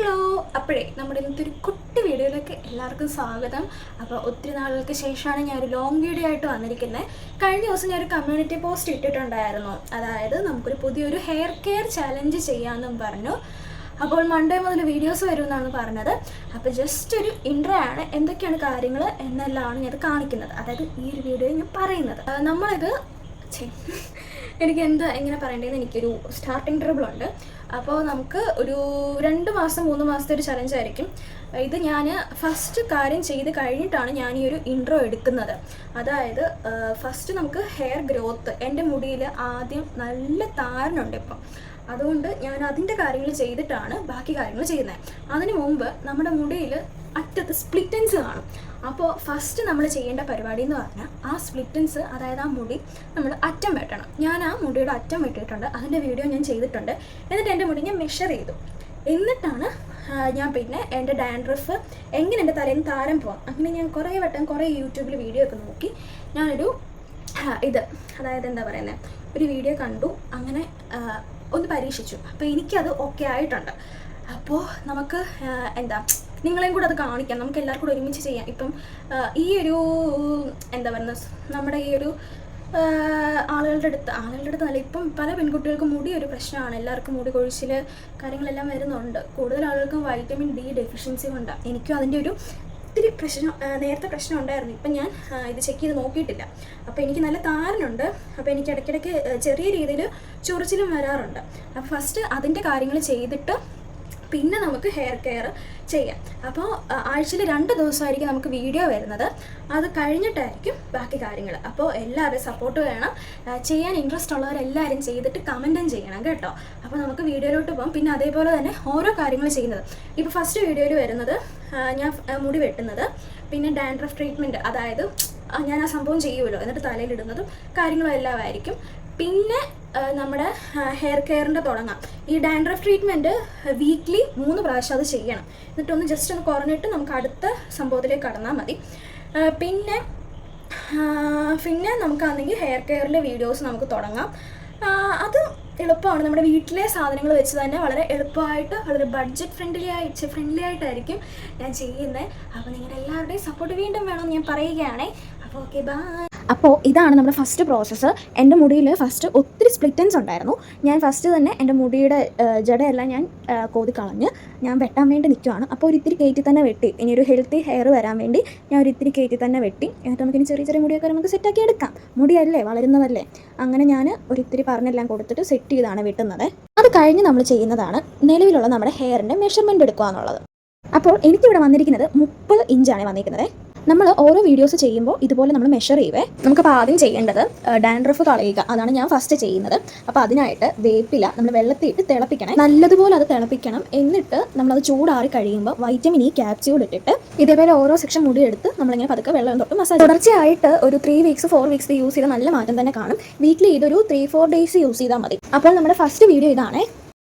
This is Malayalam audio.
ഹലോ, അപ്പോഴേ നമ്മുടെ ഇന്നത്തെ ഒരു കുട്ടി വീഡിയോയിലേക്ക് എല്ലാവർക്കും സ്വാഗതം. അപ്പോൾ ഒത്തിരി നാളുകൾക്ക് ശേഷമാണ് ഞാനൊരു ലോങ് വീഡിയോ ആയിട്ട് വന്നിരിക്കുന്നത്. കഴിഞ്ഞ ദിവസം ഞാനൊരു കമ്മ്യൂണിറ്റി പോസ്റ്റ് ഇട്ടിട്ടുണ്ടായിരുന്നു. അതായത് നമുക്കൊരു പുതിയൊരു ഹെയർ കെയർ ചലഞ്ച് ചെയ്യാമെന്നും പറഞ്ഞു. അപ്പോൾ മൺഡേ മുതൽ വീഡിയോസ് വരുമെന്നാണ് പറഞ്ഞത്. അപ്പോൾ ജസ്റ്റ് ഒരു ഇൻട്രോ ആണ്, എന്തൊക്കെയാണ് കാര്യങ്ങൾ എന്നെല്ലാമാണ് ഞാൻ കാണിക്കുന്നത്. അതായത് ഈ ഒരു വീഡിയോയിൽ ഞാൻ പറയുന്നത് നമ്മളിത് എനിക്ക് എങ്ങനെ പറയേണ്ടതെന്ന് എനിക്കൊരു സ്റ്റാർട്ടിങ് ട്രബിൾ ഉണ്ട്. അപ്പോൾ നമുക്ക് ഒരു 2 മാസം 3 മാസത്തെ ഒരു ചലഞ്ചായിരിക്കും ഇത്. ഞാൻ ഫസ്റ്റ് കാര്യം ചെയ്ത് കഴിഞ്ഞിട്ടാണ് ഞാൻ ഈ ഒരു ഇൻട്രോ എടുക്കുന്നത്. അതായത് ഫസ്റ്റ് നമുക്ക് ഹെയർ ഗ്രോത്ത്, എൻ്റെ മുടിയിൽ ആദ്യം നല്ല താരനുണ്ട് ഇപ്പം. അതുകൊണ്ട് ഞാൻ അതിൻ്റെ കാര്യങ്ങൾ ചെയ്തിട്ടാണ് ബാക്കി കാര്യങ്ങൾ ചെയ്യുന്നത്. അതിന് മുമ്പ് നമ്മുടെ മുടിയിൽ അറ്റത്ത് സ്പ്ലിറ്റൻസ് കാണും. അപ്പോൾ ഫസ്റ്റ് നമ്മൾ ചെയ്യേണ്ട പരിപാടി എന്ന് പറഞ്ഞാൽ ആ സ്പ്ലിറ്റൻസ്, അതായത് ആ മുടി നമ്മൾ അറ്റം വെട്ടണം. ഞാൻ ആ മുടിയുടെ അറ്റം വെട്ടിയിട്ടുണ്ട്, അതിൻ്റെ വീഡിയോ ഞാൻ ചെയ്തിട്ടുണ്ട്. എന്നിട്ട് എൻ്റെ മുടി ഞാൻ മെഷർ ചെയ്തു. എന്നിട്ടാണ് ഞാൻ പിന്നെ എൻ്റെ ഡാൻഡ്രഫ് എങ്ങനെ എൻ്റെ തലയിൽ നിന്ന് താരം പോകാം, അങ്ങനെ ഞാൻ കുറേ യൂട്യൂബിൽ വീഡിയോ ഒക്കെ നോക്കി ഞാനൊരു അതായത് എന്താ പറയുന്നത്, ഒരു വീഡിയോ കണ്ടു, അങ്ങനെ ഒന്ന് പരീക്ഷിച്ചു. അപ്പോൾ എനിക്കത് ഓക്കെ ആയിട്ടുണ്ട്. അപ്പോൾ നമുക്ക് നിങ്ങളെയും കൂടെ അത് കാണിക്കാം, നമുക്ക് എല്ലാവർക്കും കൂടെ ഒരുമിച്ച് ചെയ്യാം. ഇപ്പം ഈ ഒരു എന്താ പറയുന്നത്, നമ്മുടെ ഈ ഒരു ആളുകളുടെ അടുത്ത് നല്ല ഇപ്പം പല പെൺകുട്ടികൾക്കും മുടി ഒരു പ്രശ്നമാണ്. എല്ലാവർക്കും മുടി കൊഴിച്ചിൽ കാര്യങ്ങളെല്ലാം വരുന്നുണ്ട്. കൂടുതൽ ആളുകൾക്കും വൈറ്റമിൻ ഡി ഡെഫിഷ്യൻസി ഉണ്ട്. എനിക്കും അതിൻ്റെ ഒരു ഒത്തിരി നേരത്തെ പ്രശ്നം ഉണ്ടായിരുന്നു. ഇപ്പം ഞാൻ ഇത് ചെക്ക് ചെയ്ത് നോക്കിയിട്ടില്ല. അപ്പോൾ എനിക്ക് നല്ല താരനുണ്ട്. അപ്പോൾ എനിക്ക് ഇടയ്ക്കിടയ്ക്ക് ചെറിയ രീതിയിൽ ചൊറിച്ചിലും വരാറുണ്ട്. അപ്പോൾ ഫസ്റ്റ് അതിൻ്റെ കാര്യങ്ങൾ ചെയ്തിട്ട് പിന്നെ നമുക്ക് ഹെയർ കെയർ ചെയ്യാം. അപ്പോൾ ആഴ്ചയിൽ 2 ദിവസമായിരിക്കും നമുക്ക് വീഡിയോ വരുന്നത്. അത് കഴിഞ്ഞിട്ടായിരിക്കും ബാക്കി കാര്യങ്ങൾ. അപ്പോൾ എല്ലാവരും സപ്പോർട്ട് വേണം. ചെയ്യാൻ ഇൻട്രസ്റ്റ് ഉള്ളവരെല്ലാവരും ചെയ്തിട്ട് കമൻറ്റും ചെയ്യണം കേട്ടോ. അപ്പോൾ നമുക്ക് വീഡിയോയിലോട്ട് പോകാം. പിന്നെ അതേപോലെ തന്നെ ഓരോ കാര്യങ്ങൾ ചെയ്യുന്നത്. ഇപ്പോൾ ഫസ്റ്റ് വീഡിയോയിൽ വരുന്നത് ഞാൻ മുടി വെട്ടുന്നത്, പിന്നെ ഡാൻഡ്രഫ് ട്രീറ്റ്മെൻറ്റ്, അതായത് ഞാൻ ആ സംഭവം ചെയ്യുമല്ലോ, എന്നിട്ട് തലയിലിടുന്നതും കാര്യങ്ങളും എല്ലാം ആയിരിക്കും. പിന്നെ നമ്മുടെ ഹെയർ കെയറിൻ്റെ തുടങ്ങാം. ഈ ഡാൻഡ്രഫ് ട്രീറ്റ്മെൻറ്റ് വീക്ക്ലി 3 പ്രാവശ്യം അത് ചെയ്യണം. എന്നിട്ടൊന്ന് ജസ്റ്റ് ഒന്ന് കുറഞ്ഞിട്ട് നമുക്ക് അടുത്ത സംഭവത്തിലേക്ക് കടന്നാൽ മതി. പിന്നെ നമുക്കാണെങ്കിൽ ഹെയർ കെയറിൻ്റെ വീഡിയോസ് നമുക്ക് തുടങ്ങാം. അത് എളുപ്പമാണ്. നമ്മുടെ വീട്ടിലെ സാധനങ്ങൾ വെച്ച് തന്നെ വളരെ എളുപ്പമായിട്ട്, വളരെ ബഡ്ജറ്റ് ഫ്രണ്ട്ലി ആയിട്ടായിരിക്കും ഞാൻ ചെയ്യുന്നത്. അപ്പോൾ നിങ്ങളുടെ എല്ലാവരുടെയും സപ്പോർട്ട് വീണ്ടും വേണമെന്ന് ഞാൻ പറയുകയാണേ. അപ്പോൾ ഓക്കെ, ബൈ. അപ്പോൾ ഇതാണ് നമ്മുടെ ഫസ്റ്റ് പ്രോസസ്സ്. എൻ്റെ മുടിയിൽ ഫസ്റ്റ് ഒത്തിരി സ്പ്ലിറ്റൻസ് ഉണ്ടായിരുന്നു. ഞാൻ ഫസ്റ്റ് തന്നെ എൻ്റെ മുടിയുടെ ജടയെല്ലാം ഞാൻ കോതി കളഞ്ഞ് ഞാൻ വെട്ടാൻ വേണ്ടി നിൽക്കുവാണ്. അപ്പോൾ ഒരു ഇത്തിരി കയറ്റി തന്നെ വെട്ടി, ഇനി ഒരു ഹെൽത്തി ഹെയർ വരാൻ വേണ്ടി ഞാൻ ഒരു ഇത്തിരി കയറ്റി തന്നെ വെട്ടി. എന്നിട്ട് നമുക്കിനി ചെറിയ ചെറിയ മുടിയൊക്കെ നമുക്ക് സെറ്റാക്കി എടുക്കാം. മുടിയല്ലേ, വളരുന്നതല്ലേ. അങ്ങനെ ഞാൻ ഒരു ഇത്തിരി പറഞ്ഞെല്ലാം കൊടുത്തിട്ട് സെറ്റ് ചെയ്താണ് വെട്ടുന്നത്. അത് കഴിഞ്ഞ് നമ്മൾ ചെയ്യുന്നതാണ് നിലവിലുള്ള നമ്മുടെ ഹെയറിൻ്റെ മെഷർമെൻറ്റ് എടുക്കുക എന്നുള്ളത്. അപ്പോൾ എനിക്കിവിടെ വന്നിരിക്കുന്നത് 30 ഇഞ്ചാണ് വന്നിരിക്കുന്നത്. നമ്മൾ ഓരോ വീഡിയോസ് ചെയ്യുമ്പോൾ ഇതുപോലെ നമ്മൾ മെഷർ ചെയ്യുവേ. നമുക്കപ്പോൾ ആദ്യം ചെയ്യേണ്ടത് ഡാൻഡ്രഫ് കളയുക. അതാണ് ഞാൻ ഫസ്റ്റ് ചെയ്യുന്നത്. അപ്പോൾ അതിനായിട്ട് വേപ്പില നമ്മൾ വെള്ളത്തിയിട്ട് തിളപ്പിക്കണം, നല്ലതുപോലെ അത് തിളപ്പിക്കണം. എന്നിട്ട് നമ്മളത് ചൂടാറി കഴിയുമ്പോൾ വൈറ്റമിൻ ഇ ക്യാപ്സ്യൂൾ ഇട്ടിട്ട് ഇതേപോലെ ഓരോ സെക്ഷൻ മുടി എടുത്ത് നമ്മളിങ്ങനെ പതുക്കെ വെള്ളം തൊട്ട് മസാജ് തുടർച്ചയായിട്ട് ഒരു 3 വീക്സ് 4 വീക്സ് യൂസ് ചെയ്താൽ നല്ല മാറ്റം തന്നെ കാണും. വീക്കിലി ഇതൊരു 3-4 ഡേയ്സ് യൂസ് ചെയ്താൽ മതി. അപ്പോൾ നമ്മുടെ ഫസ്റ്റ് വീഡിയോ ഇതാണേ.